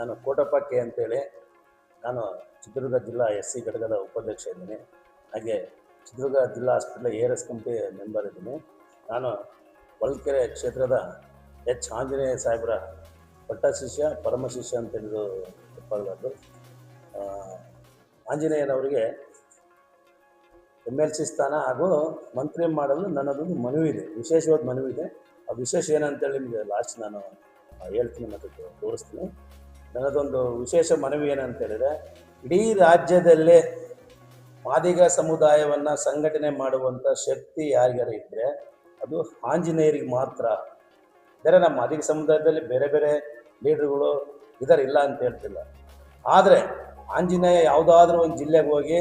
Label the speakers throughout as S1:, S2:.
S1: ನಾನು ಕೋಟಪ್ಪ ಕೆ ಅಂತೇಳಿ. ನಾನು ಚಿತ್ರದುರ್ಗ ಜಿಲ್ಲಾ SC ಘಟಕದ ಉಪಾಧ್ಯಕ್ಷ ಇದ್ದೀನಿ. ಹಾಗೆ ಚಿತ್ರದುರ್ಗ ಜಿಲ್ಲಾ ಹಾಸ್ಪಿಟಲ್ ARS ಕಮಿಟಿ ಮೆಂಬರ್ ಇದ್ದೀನಿ. ನಾನು ಹೊಳಲ್ಕೆರೆ ಕ್ಷೇತ್ರದ ಆಂಜನೇಯ ಸಾಹೇಬರ ಪಟ್ಟ ಶಿಷ್ಯ ಪರಮ ಶಿಷ್ಯ ಅಂತ ಹೇಳಿದು ತಪ್ಪಾಗಲಾರ್ದು. ಆಂಜನೇಯನವರಿಗೆ MLC ಸ್ಥಾನ ಹಾಗೂ ಮಂತ್ರಿ ಮಾಡಲು ನನ್ನದೊಂದು ಮನವಿ ಇದೆ, ವಿಶೇಷವಾದ ಮನವಿ ಇದೆ. ಆ ವಿಶೇಷ ಏನಂತೇಳಿ ನಿಮಗೆ ಲಾಸ್ಟ್ ನಾನು ಹೇಳ್ತೀನಿ ಮತ್ತು ತೋರಿಸ್ತೀನಿ. ನನ್ನದೊಂದು ವಿಶೇಷ ಮನವಿ ಏನಂತೇಳಿದರೆ, ಇಡೀ ರಾಜ್ಯದಲ್ಲೇ ಮಾದಿಗ ಸಮುದಾಯವನ್ನು ಸಂಘಟನೆ ಮಾಡುವಂಥ ಶಕ್ತಿ ಯಾರಿಗಾರ ಇದ್ದರೆ ಅದು ಆಂಜನೇಯರಿಗೆ ಮಾತ್ರ. ಬೇರೆ ನಮ್ಮ ಮಾದಿಗ ಸಮುದಾಯದಲ್ಲಿ ಬೇರೆ ಬೇರೆ ಲೀಡ್ರುಗಳು ಇದ್ದಾರೆ, ಇಲ್ಲ ಅಂತ ಹೇಳ್ತಿಲ್ಲ. ಆದರೆ ಆಂಜನೇಯ ಯಾವುದಾದ್ರೂ ಒಂದು ಜಿಲ್ಲೆಗೆ ಹೋಗಿ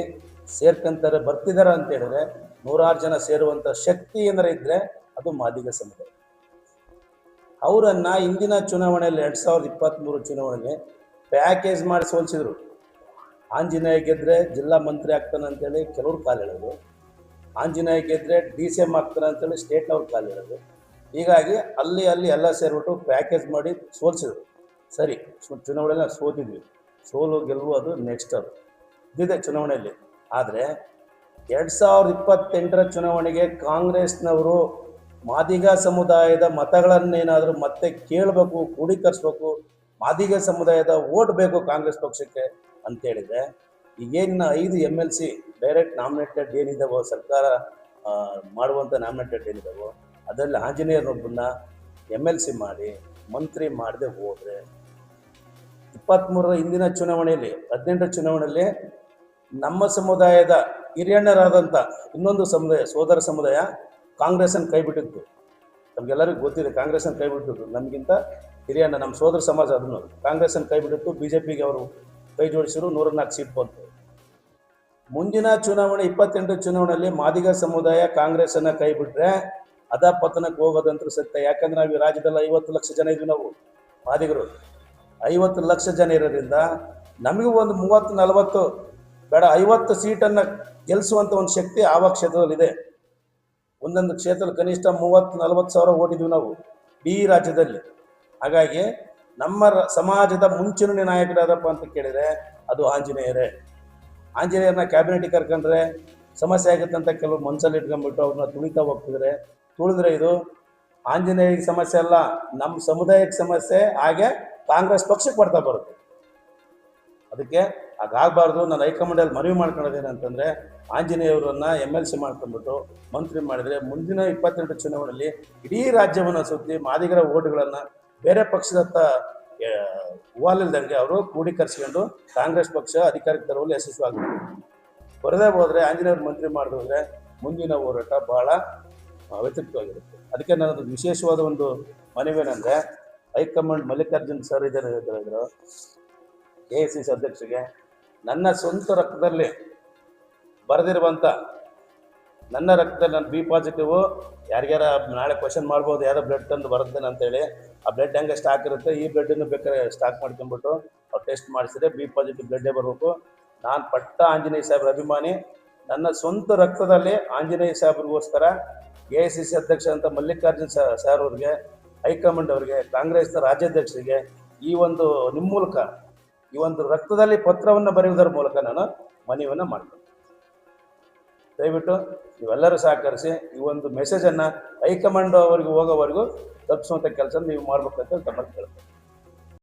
S1: ಸೇರ್ಕೊಂತಾರೆ, ಬರ್ತಿದ್ದಾರೆ ಅಂತ ಹೇಳಿದ್ರೆ 100 ಜನ ಸೇರುವಂಥ ಶಕ್ತಿ ಏನಾರ ಇದ್ದರೆ ಅದು ಮಾದಿಗ ಸಮುದಾಯ. ಅವರನ್ನು ಇಂದಿನ ಚುನಾವಣೆಯಲ್ಲಿ 2023 ಚುನಾವಣೆಯಲ್ಲಿ ಪ್ಯಾಕೇಜ್ ಮಾಡಿ ಸೋಲಿಸಿದ್ರು. ಆಂಜನೇಯ ಗೆದ್ದರೆ ಜಿಲ್ಲಾ ಮಂತ್ರಿ ಆಗ್ತಾನೆ ಅಂತೇಳಿ ಕೆಲವ್ರು ಕಾಲು ಹೇಳೋದು, ಆಂಜನೇಯ ಗೆದ್ದರೆ DCM ಆಗ್ತಾನೆ ಅಂತೇಳಿ ಸ್ಟೇಟ್ನವ್ರು ಕಾಲು ಹೇಳೋದು. ಹೀಗಾಗಿ ಅಲ್ಲಿ ಎಲ್ಲ ಸೇರಿಬಿಟ್ಟು ಪ್ಯಾಕೇಜ್ ಮಾಡಿ ಸೋಲಿಸಿದ್ರು. ಸರಿ, ಚುನಾವಣೆಯಲ್ಲಿ ನಾವು ಸೋತಿದ್ವಿ, ಸೋಲು ಗೆಲುವು ಅದು ನೆಕ್ಸ್ಟ್, ಅದು ಇದಿದೆ ಚುನಾವಣೆಯಲ್ಲಿ. ಆದರೆ 2028 ಚುನಾವಣೆಗೆ ಕಾಂಗ್ರೆಸ್ನವರು ಮಾದಿಗ ಸಮುದಾಯದ ಮತಗಳನ್ನೇನಾದರೂ ಮತ್ತೆ ಕೇಳಬೇಕು, ಕ್ರೋಢೀಕರಿಸ್ಬೇಕು, ಮಾದಿಗ ಸಮುದಾಯದ ಓಟ್ ಬೇಕು ಕಾಂಗ್ರೆಸ್ ಪಕ್ಷಕ್ಕೆ ಅಂತೇಳಿದರೆ, ಈಗೇನಿನ 5 MLC ಡೈರೆಕ್ಟ್ ನಾಮಿನೇಟೆಡ್ ಏನಿದ್ದಾವೋ, ಸರ್ಕಾರ ಮಾಡುವಂಥ ನಾಮಿನೇಟೆಡ್ ಏನಿದ್ದಾವೋ ಅದರಲ್ಲಿ ಆಂಜನೇಯರೊಬ್ಬನ್ನ MLC ಮಾಡಿ ಮಂತ್ರಿ ಮಾಡದೆ ಹೋದರೆ 23ರ ಹಿಂದಿನ ಚುನಾವಣೆಯಲ್ಲಿ 18 ಚುನಾವಣೆಯಲ್ಲಿ ನಮ್ಮ ಸಮುದಾಯದ ಹಿರಿಯಣ್ಣರಾದಂಥ ಇನ್ನೊಂದು ಸಮುದಾಯ, ಸೋದರ ಸಮುದಾಯ ಕಾಂಗ್ರೆಸ್ಸನ್ನು ಕೈ ಬಿಟ್ಟಿತ್ತು. ನಮಗೆಲ್ಲರಿಗೂ ಗೊತ್ತಿದೆ, ಕಾಂಗ್ರೆಸ್ಸನ್ನು ಕೈ ಬಿಟ್ಟಿತ್ತು. ನಮಗಿಂತ ಹಿರಿಯಣ್ಣ, ನಮ್ಮ ಸೋದರ ಸಮಾಜ ಅದನ್ನು ಕಾಂಗ್ರೆಸ್ಸನ್ನು ಕೈ ಬಿಟ್ಟಿತ್ತು. BJPಗೆ ಅವರು ಕೈ ಜೋಡಿಸಿರು, 104 ಸೀಟ್ ಬಂತು. ಮುಂದಿನ ಚುನಾವಣೆ 28 ಚುನಾವಣೆಯಲ್ಲಿ ಮಾದಿಗ ಸಮುದಾಯ ಕಾಂಗ್ರೆಸ್ಸನ್ನು ಕೈ ಬಿಟ್ಟರೆ ಅಧಪತನಕ್ಕೆ ಹೋಗೋದಂತೂ ಸತ್ಯ. ಯಾಕಂದ್ರೆ ನಾವು ಈ ರಾಜ್ಯದಲ್ಲಿ 50 ಲಕ್ಷ ಜನ ಇದ್ವಿ, ನಾವು ಮಾದಿಗರು 50 ಲಕ್ಷ ಜನ ಇರೋದ್ರಿಂದ ನಮಗೂ ಒಂದು 30-40 ಬೇಡ 50 ಸೀಟನ್ನು ಗೆಲ್ಲಿಸುವಂಥ ಒಂದು ಶಕ್ತಿ ಆವ ಕ್ಷೇತ್ರದಲ್ಲಿದೆ. ಒಂದೊಂದು ಕ್ಷೇತ್ರದಲ್ಲಿ ಕನಿಷ್ಠ 30-40 ಸಾವಿರ ಓಟಿದ್ವಿ ನಾವು ಈ ರಾಜ್ಯದಲ್ಲಿ. ಹಾಗಾಗಿ ನಮ್ಮ ಸಮಾಜದ ಮುಂಚೂಣಿ ನಾಯಕರಾದಪ್ಪ ಅಂತ ಕೇಳಿದರೆ ಅದು ಆಂಜನೇಯರೇ. ಆಂಜನೇಯರನ್ನ ಕ್ಯಾಬಿನೆಟಿಗೆ ಕರ್ಕೊಂಡ್ರೆ ಸಮಸ್ಯೆ ಆಗುತ್ತೆ ಅಂತ ಕೆಲವು ಮನಸ್ಸಲ್ಲಿ ಇಟ್ಕೊಂಡ್ಬಿಟ್ಟು ಅವ್ರನ್ನ ತುಳಿತಾ ಹೋಗ್ತಿದ್ರೆ, ತುಳಿದ್ರೆ ಇದು ಆಂಜನೇಯರಿಗೆ ಸಮಸ್ಯೆ ಅಲ್ಲ, ನಮ್ಮ ಸಮುದಾಯಕ್ಕೆ ಸಮಸ್ಯೆ. ಹಾಗೆ ಕಾಂಗ್ರೆಸ್ ಪಕ್ಷಕ್ಕೆ ಬರ್ತಾ ಬರುತ್ತೆ. ಅದಕ್ಕೆ ಹಾಗಾಗಬಾರ್ದು. ನಾನು ಹೈಕಮಾಂಡಲ್ಲಿ ಮನವಿ ಮಾಡ್ಕೊಳ್ಳೋದೇನಂತಂದರೆ, ಆಂಜನೇಯವರನ್ನು MLC ಮಾಡ್ಕೊಂಡ್ಬಿಟ್ಟು ಮಂತ್ರಿ ಮಾಡಿದರೆ ಮುಂದಿನ 28 ಚುನಾವಣೆಯಲ್ಲಿ ಇಡೀ ರಾಜ್ಯವನ್ನು ಸುತ್ತಿ ಮಾದಿಗರ ಓಟುಗಳನ್ನು ಬೇರೆ ಪಕ್ಷದತ್ತ ಹೂವಾಲಿಲ್ದಂಗೆ ಅವರು ಕ್ರೋಢೀಕರಿಸ್ಕೊಂಡು ಕಾಂಗ್ರೆಸ್ ಪಕ್ಷ ಅಧಿಕಾರಕ್ಕೆ ತರುವಲ್ಲಿ ಯಶಸ್ವಿಯಾಗಬೇಕು. ಬರದೇ ಹೋದರೆ ಆಂಜನೇಯವ್ರ ಮಂತ್ರಿ ಮಾಡಿದ್ರೆ ಮುಂದಿನ ಹೋರಾಟ ಭಾಳ ವ್ಯತಿರಿಕ್ತವಾಗಿರುತ್ತೆ. ಅದಕ್ಕೆ ನನ್ನದು ವಿಶೇಷವಾದ ಒಂದು ಮನವೇನೆಂದರೆ, ಹೈಕಮಾಂಡ್ ಮಲ್ಲಿಕಾರ್ಜುನ್ ಸರ್ ಹೇಳಿದ್ರು AICC ಅಧ್ಯಕ್ಷರಿಗೆ, ನನ್ನ ಸ್ವಂತ ರಕ್ತದಲ್ಲಿ ಬರೆದಿರುವಂಥ, ನನ್ನ ರಕ್ತದಲ್ಲಿ ನಾನು B ಪಾಸಿಟಿವ್, ಯಾರಿಗಾರ ನಾಳೆ ಕ್ವಶನ್ ಮಾಡ್ಬೋದು, ಯಾರೋ ಬ್ಲಡ್ ತಂದು ಬರ್ತೇನೆ ಅಂತೇಳಿ. ಆ ಬ್ಲಡ್ ಹೆಂಗೆ ಸ್ಟಾಕ್ ಇರುತ್ತೆ, ಈ ಬ್ಲಡ್ಡನ್ನು ಬೇಕಾದ್ರೆ ಸ್ಟಾಕ್ ಮಾಡ್ಕೊಂಡ್ಬಿಟ್ಟು ಅವ್ರು ಟೆಸ್ಟ್ ಮಾಡಿಸಿದ್ರೆ B ಪಾಸಿಟಿವ್ ಬ್ಲಡ್ಡೇ ಬರಬೇಕು. ನಾನು ಪಟ್ಟ ಆಂಜನೇಯ ಸಾಹೇಬ್ರ ಅಭಿಮಾನಿ. ನನ್ನ ಸ್ವಂತ ರಕ್ತದಲ್ಲಿ ಆಂಜನೇಯ ಸಾಹೇಬ್ರಿಗೋಸ್ಕರ AICC ಅಧ್ಯಕ್ಷ ಅಂತ ಮಲ್ಲಿಕಾರ್ಜುನ್ ಸರ್ ಅವ್ರಿಗೆ, ಹೈಕಮಾಂಡ್ ಅವರಿಗೆ, ಕಾಂಗ್ರೆಸ್ನ ರಾಜ್ಯಾಧ್ಯಕ್ಷರಿಗೆ ಈ ಒಂದು ನಿಮ್ಮ ಮೂಲಕ ಈ ಒಂದು ರಕ್ತದಲ್ಲಿ ಪತ್ರವನ್ನು ಬರೆಯುವುದರ ಮೂಲಕ ನಾನು ಮನವಿಯನ್ನು ಮಾಡ್ತೀನಿ. ದಯವಿಟ್ಟು ನೀವೆಲ್ಲರೂ ಸಹಕರಿಸಿ ಈ ಒಂದು ಮೆಸೇಜನ್ನು ಹೈಕಮಾಂಡ್ ಅವರಿಗೆ ಹೋಗೋವರೆಗೂ ತಪ್ಪಿಸುವಂಥ ಕೆಲಸ ನೀವು ಮಾಡಬೇಕಂತ ತಮ್ಮಲ್ಲಿ ಕೇಳ್ತೀನಿ.